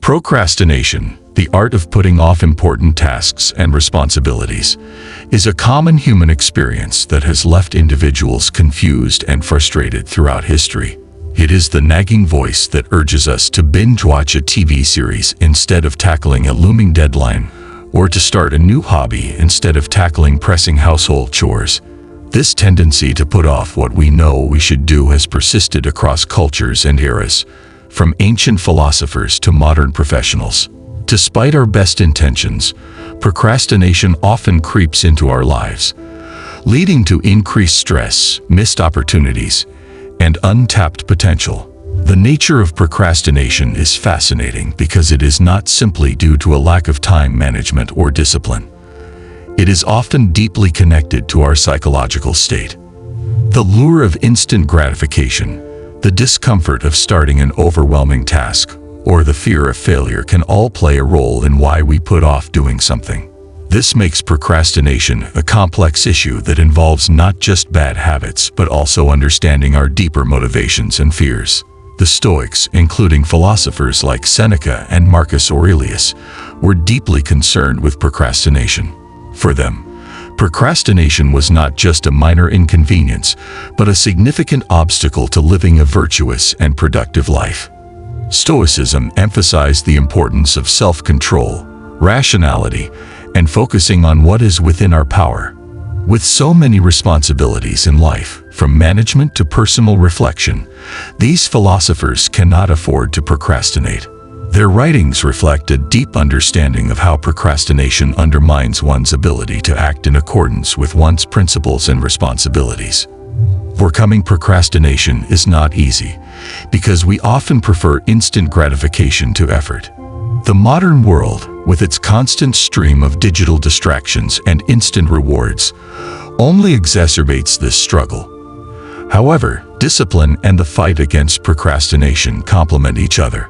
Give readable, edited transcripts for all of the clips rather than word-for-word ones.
Procrastination, the art of putting off important tasks and responsibilities, is a common human experience that has left individuals confused and frustrated throughout history. It is the nagging voice that urges us to binge-watch a TV series instead of tackling a looming deadline, or to start a new hobby instead of tackling pressing household chores. This tendency to put off what we know we should do has persisted across cultures and eras, from ancient philosophers to modern professionals. Despite our best intentions, procrastination often creeps into our lives, leading to increased stress, missed opportunities, and untapped potential. The nature of procrastination is fascinating because it is not simply due to a lack of time management or discipline. It is often deeply connected to our psychological state. The lure of instant gratification, the discomfort of starting an overwhelming task, or the fear of failure can all play a role in why we put off doing something. This makes procrastination a complex issue that involves not just bad habits but also understanding our deeper motivations and fears. The Stoics, including philosophers like Seneca and Marcus Aurelius, were deeply concerned with procrastination. For them, procrastination was not just a minor inconvenience, but a significant obstacle to living a virtuous and productive life. Stoicism emphasized the importance of self-control, rationality, and focusing on what is within our power. With so many responsibilities in life, from management to personal reflection, these philosophers cannot afford to procrastinate. Their writings reflect a deep understanding of how procrastination undermines one's ability to act in accordance with one's principles and responsibilities. Overcoming procrastination is not easy, because we often prefer instant gratification to effort. The modern world, with its constant stream of digital distractions and instant rewards, only exacerbates this struggle. However, discipline and the fight against procrastination complement each other.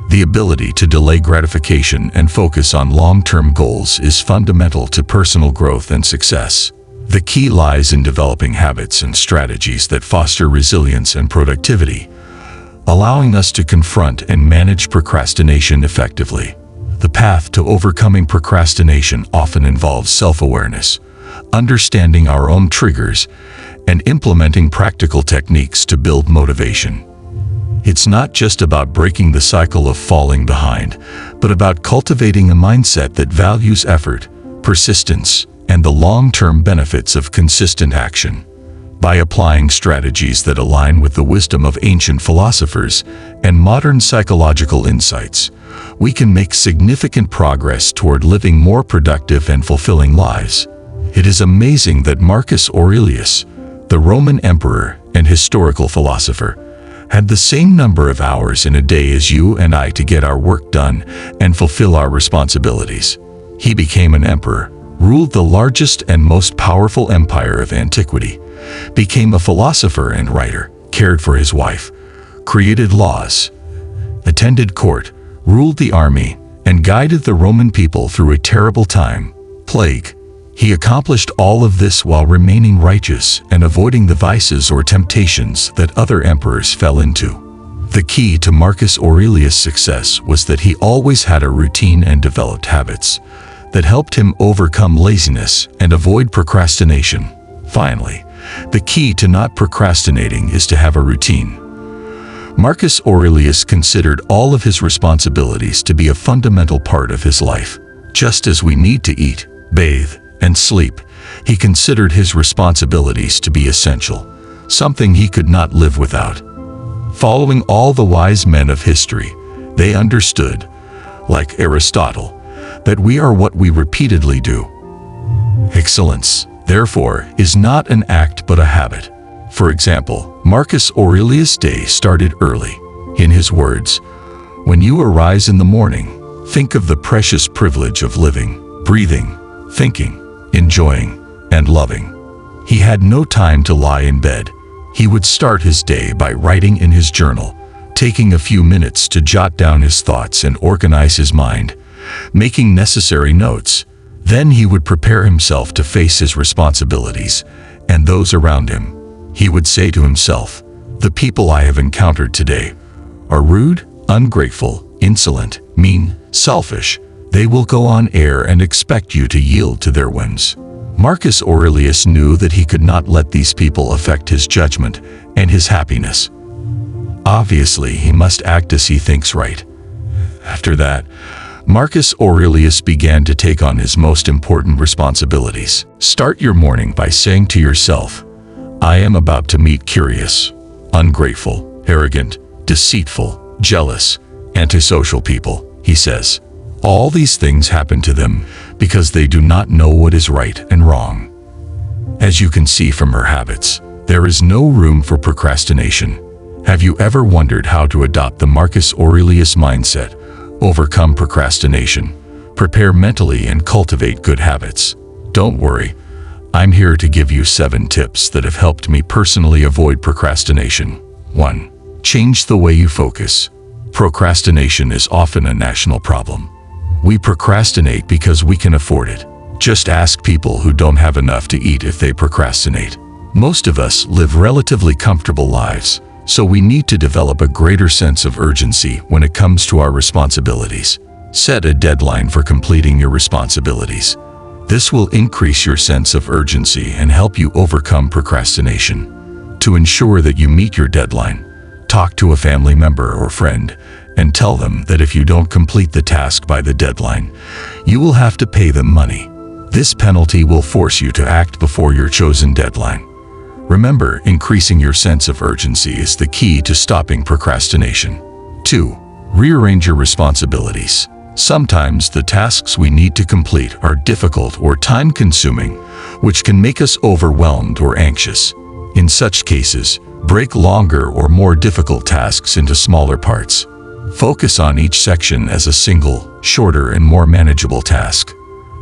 The ability to delay gratification and focus on long-term goals is fundamental to personal growth and success. The key lies in developing habits and strategies that foster resilience and productivity, allowing us to confront and manage procrastination effectively. The path to overcoming procrastination often involves self-awareness, understanding our own triggers, and implementing practical techniques to build motivation. It's not just about breaking the cycle of falling behind, but about cultivating a mindset that values effort, persistence, and the long-term benefits of consistent action. By applying strategies that align with the wisdom of ancient philosophers and modern psychological insights, we can make significant progress toward living more productive and fulfilling lives. It is amazing that Marcus Aurelius, the Roman emperor and historical philosopher, had the same number of hours in a day as you and I to get our work done and fulfill our responsibilities. He became an emperor, ruled the largest and most powerful empire of antiquity, became a philosopher and writer, cared for his wife, created laws, attended court, ruled the army, and guided the Roman people through a terrible time, plague. He accomplished all of this while remaining righteous and avoiding the vices or temptations that other emperors fell into. The key to Marcus Aurelius' success was that he always had a routine and developed habits that helped him overcome laziness and avoid procrastination. Finally, the key to not procrastinating is to have a routine. Marcus Aurelius considered all of his responsibilities to be a fundamental part of his life. Just as we need to eat, bathe, and sleep, he considered his responsibilities to be essential, something he could not live without. Following all the wise men of history, they understood, like Aristotle, that we are what we repeatedly do. Excellence, therefore, is not an act but a habit. For example, Marcus Aurelius' day started early. In his words, "When you arise in the morning, think of the precious privilege of living, breathing, thinking, enjoying, and loving." He had no time to lie in bed. He would start his day by writing in his journal, taking a few minutes to jot down his thoughts and organize his mind, making necessary notes. Then he would prepare himself to face his responsibilities and those around him. He would say to himself, "The people I have encountered today are rude, ungrateful, insolent, mean, selfish. They will go on air and expect you to yield to their whims. Marcus Aurelius knew that he could not let these people affect his judgment and his happiness. Obviously, he must act as he thinks right. After that, Marcus Aurelius began to take on his most important responsibilities. Start your morning by saying to yourself, "I am about to meet curious, ungrateful, arrogant, deceitful, jealous, antisocial people," he says. All these things happen to them because they do not know what is right and wrong. As you can see from her habits, there is no room for procrastination. Have you ever wondered how to adopt the Marcus Aurelius mindset? Overcome procrastination, prepare mentally, and cultivate good habits. Don't worry, I'm here to give you 7 tips that have helped me personally avoid procrastination. 1. Change the way you focus. Procrastination is often a national problem. We procrastinate because we can afford it. Just ask people who don't have enough to eat if they procrastinate. Most of us live relatively comfortable lives, so we need to develop a greater sense of urgency when it comes to our responsibilities. Set a deadline for completing your responsibilities. This will increase your sense of urgency and help you overcome procrastination. To ensure that you meet your deadline, talk to a family member or friend and tell them that if you don't complete the task by the deadline, you will have to pay them money. This penalty will force you to act before your chosen deadline. Remember, increasing your sense of urgency is the key to stopping procrastination. 2. Rearrange your responsibilities. Sometimes the tasks we need to complete are difficult or time-consuming, which can make us overwhelmed or anxious. In such cases, break longer or more difficult tasks into smaller parts. Focus on each section as a single, shorter, and more manageable task.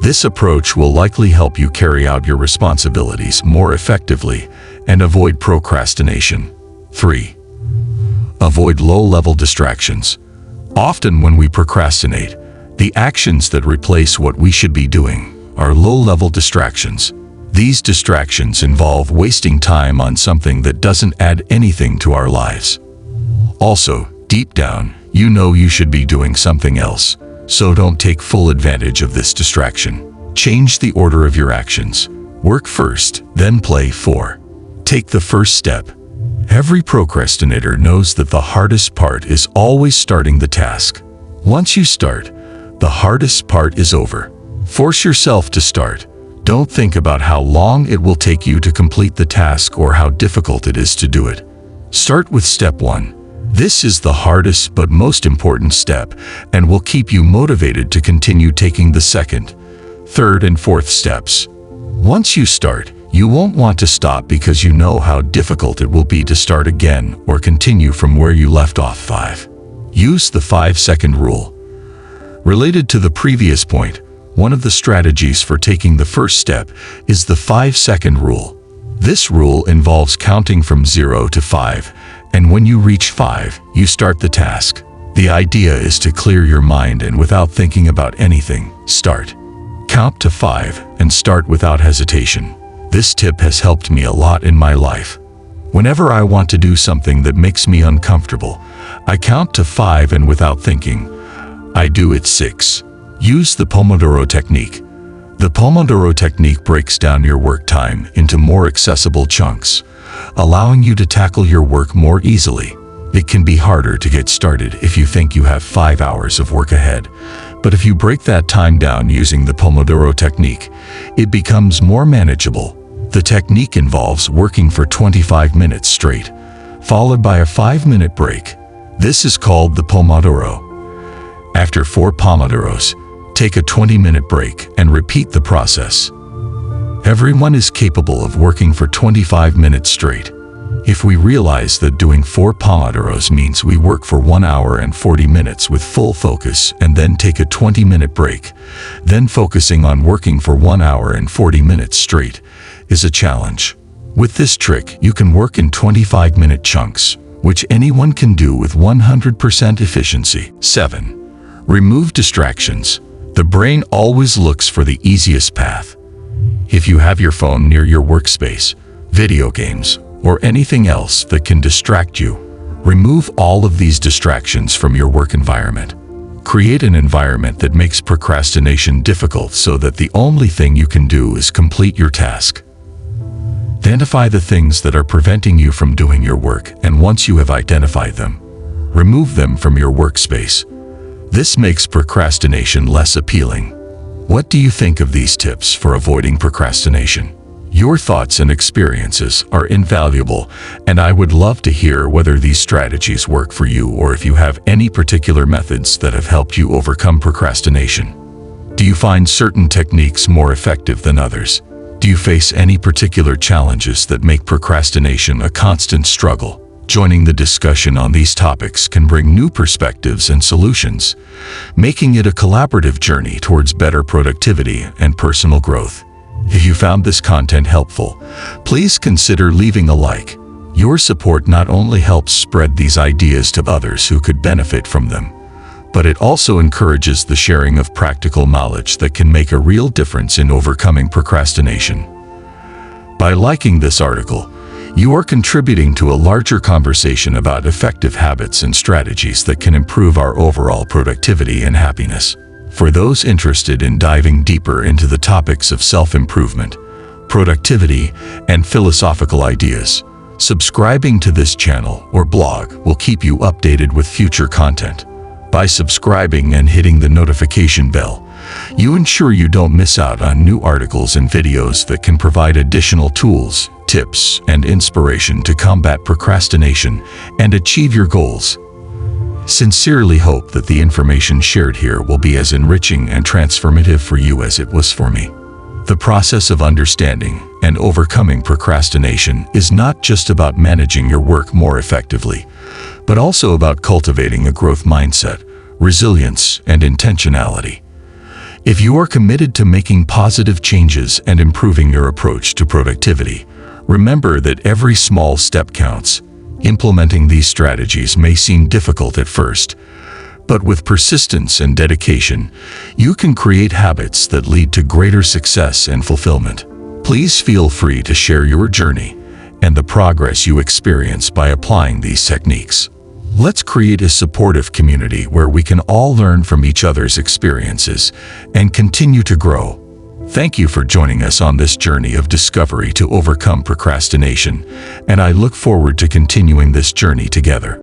This approach will likely help you carry out your responsibilities more effectively and avoid procrastination. 3. Avoid low-level distractions. Often when we procrastinate, the actions that replace what we should be doing are low-level distractions. These distractions involve wasting time on something that doesn't add anything to our lives. Also, deep down, you know you should be doing something else, so don't take full advantage of this distraction. Change the order of your actions. Work first, then play. 4. Take the first step. Every procrastinator knows that the hardest part is always starting the task. Once you start, the hardest part is over. Force yourself to start. Don't think about how long it will take you to complete the task or how difficult it is to do it. Start with step 1. This is the hardest but most important step and will keep you motivated to continue taking the second, third, and fourth steps. Once you start, you won't want to stop because you know how difficult it will be to start again or continue from where you left off. 5. Use the 5-second rule. Related to the previous point, one of the strategies for taking the first step is the 5-second rule. This rule involves counting from 0 to 5, and when you reach 5, you start the task. The idea is to clear your mind and without thinking about anything, start. Count to 5 and start without hesitation. This tip has helped me a lot in my life. Whenever I want to do something that makes me uncomfortable, I count to 5 and without thinking, I do it. 6. Use the Pomodoro technique. The Pomodoro technique breaks down your work time into more accessible chunks, allowing you to tackle your work more easily. It can be harder to get started if you think you have 5 hours of work ahead, but if you break that time down using the Pomodoro technique, it becomes more manageable. The technique involves working for 25 minutes straight, followed by a 5-minute break. This is called the Pomodoro. After 4 Pomodoros, take a 20-minute break and repeat the process. Everyone is capable of working for 25 minutes straight. If we realize that doing 4 Pomodoros means we work for 1 hour and 40 minutes with full focus and then take a 20-minute break, then focusing on working for 1 hour and 40 minutes straight is a challenge. With this trick, you can work in 25-minute chunks, which anyone can do with 100% efficiency. 7. Remove distractions. The brain always looks for the easiest path. If you have your phone near your workspace, video games, or anything else that can distract you, remove all of these distractions from your work environment. Create an environment that makes procrastination difficult so that the only thing you can do is complete your task. Identify the things that are preventing you from doing your work, and once you have identified them, remove them from your workspace. This makes procrastination less appealing. What do you think of these tips for avoiding procrastination? Your thoughts and experiences are invaluable, and I would love to hear whether these strategies work for you or if you have any particular methods that have helped you overcome procrastination. Do you find certain techniques more effective than others? Do you face any particular challenges that make procrastination a constant struggle? Joining the discussion on these topics can bring new perspectives and solutions, making it a collaborative journey towards better productivity and personal growth. If you found this content helpful, please consider leaving a like. Your support not only helps spread these ideas to others who could benefit from them, but it also encourages the sharing of practical knowledge that can make a real difference in overcoming procrastination. By liking this article, you are contributing to a larger conversation about effective habits and strategies that can improve our overall productivity and happiness. For those interested in diving deeper into the topics of self-improvement, productivity, and philosophical ideas, subscribing to this channel or blog will keep you updated with future content. By subscribing and hitting the notification bell, you ensure you don't miss out on new articles and videos that can provide additional tools, tips, and inspiration to combat procrastination and achieve your goals. Sincerely hope that the information shared here will be as enriching and transformative for you as it was for me. The process of understanding and overcoming procrastination is not just about managing your work more effectively, but also about cultivating a growth mindset, resilience, and intentionality. If you are committed to making positive changes and improving your approach to productivity, remember that every small step counts. Implementing these strategies may seem difficult at first, but with persistence and dedication, you can create habits that lead to greater success and fulfillment. Please feel free to share your journey and the progress you experience by applying these techniques. Let's create a supportive community where we can all learn from each other's experiences and continue to grow. Thank you for joining us on this journey of discovery to overcome procrastination, and I look forward to continuing this journey together.